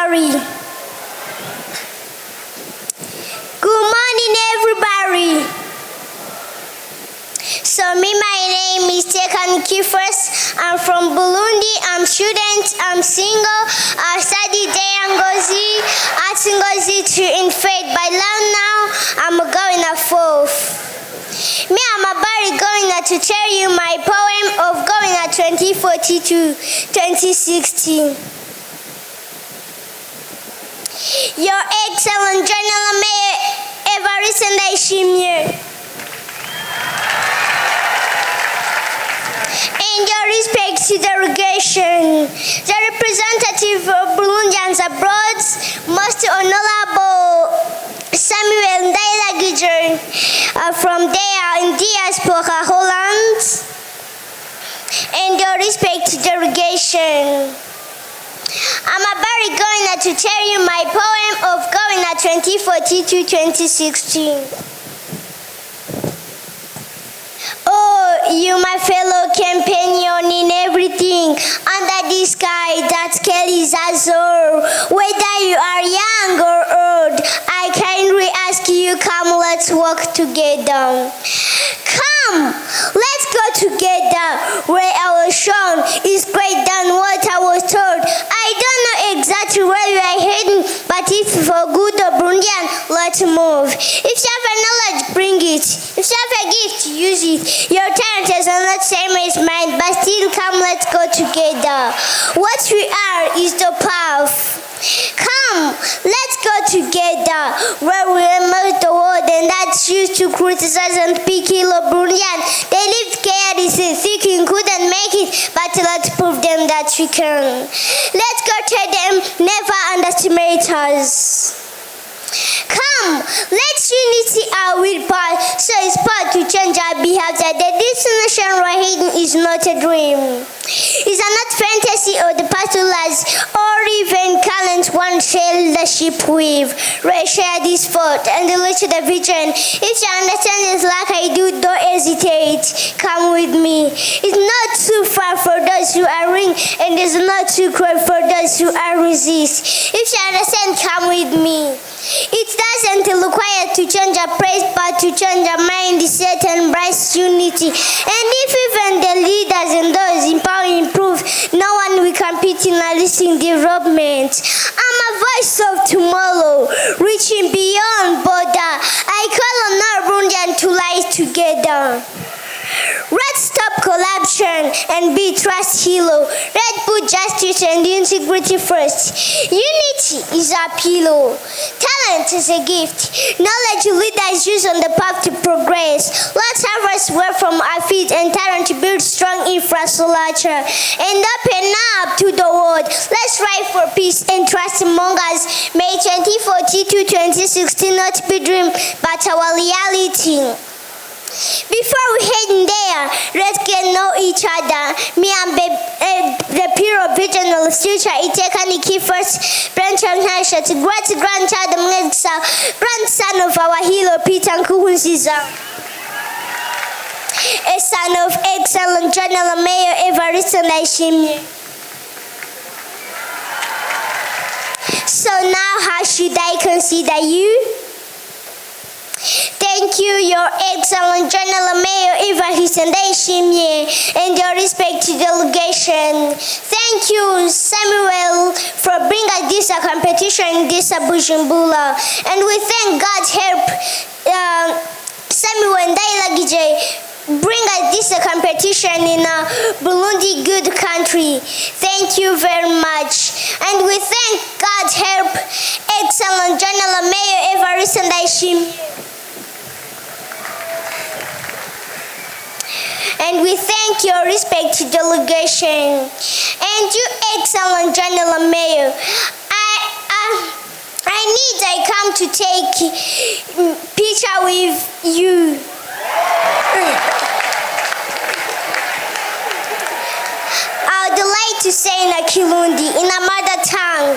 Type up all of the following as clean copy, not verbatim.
everybody. Good morning, everybody. So my name is Tekan Kifers. I'm from Burundi. I'm student. I'm single. I study Ngozi at Ngozi in faith. By now, I'm going at fourth. Me, I'm about going to tell you my poem of going at 2014 to 2016. Your excellent General Mayor Evariste Ndayishimiye. And your respect to the delegation, the representative of Burundians abroad, most honorable Samuel Yaryoheje from there in Diaspora, Holland, and your respect to the delegation. I'm about going to tell you my poem of going at 2014 to 2016. Oh, you my fellow companion in everything, under the sky that carries us all. Whether you are young or old, I kindly ask you, come, let's walk together. Come, let's go together, where our shown is great than what I was told. I don't know exactly where we are heading, but if for good or Burundian, let's move. If you have a knowledge, bring it. If you have a gift, use it. Your talent is not the same as mine, but still come, let's go together. What we are is the path. Come, let's go together, where we emerge the world and that's used to criticize and speak ill of Burundian. They lived carelessly, thinking couldn't make it, but let's prove them that we can. Let's go tell them, never underestimate us. Come, let's unity our willpower, so it's part to change our behavior. The destination we're heading is not a dream. It's not fantasy or the past lies, or even talent one share the ship with. Share this thought and reach the vision. If you understand it like I do, don't hesitate. Come with me. It's not too far for those who are ring, and it's not too cold for those who are resist. If you understand, come with me. It doesn't require to change a place, but to change a mindset and embrace unity. And if even the leaders and those in power improve, no one will compete in a listing development. I'm a voice of tomorrow, reaching beyond border. I call on our Burundians to lie together. Let's stop corruption and be trust hero. Let's put justice and integrity first. Unity is our pillow. Talent is a gift. Knowledge leaders use on the path to progress. Let's have us work from our feet and talent to build strong infrastructure and open up to the world. Let's strive for peace and trust among us. May 2014 to 2016 not be dream, but our reality. Before we head in there, let's get to know each other. Me and the Pure Regional Future Itekani Kifers, branch of Nasha, great grandchild of grandson of our hero Peter Nkuhunziza, a son of excellent General Mayor Evariste Ndayishimiye. So now how should I consider you? Thank you, Your Excellent General Mayor Evariste Ndayishimiye, and your respect to delegation. Thank you, Samuel, for bringing us this competition in this Bujumbura. And we thank God's help, Samuel Yaryoheje, bring us this competition in Burundi, good country. Thank you very much. And we thank God's help, Excellent General Mayor Evariste Ndayishimiye. And we thank your respect to delegation. And you, Excellent General Mayor, I come to take picture with you. I would like to say in a Kirundi, in a mother tongue.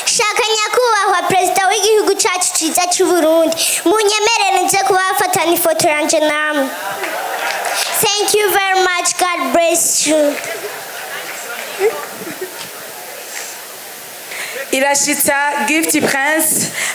Shaka nyakubahwa Perezida w'igihugu cyacu cyiza cy'u Burundi, munyemerere nze kubafatana ifoto yanje namwe. Thank you very much. God bless you. irashitsa gift prince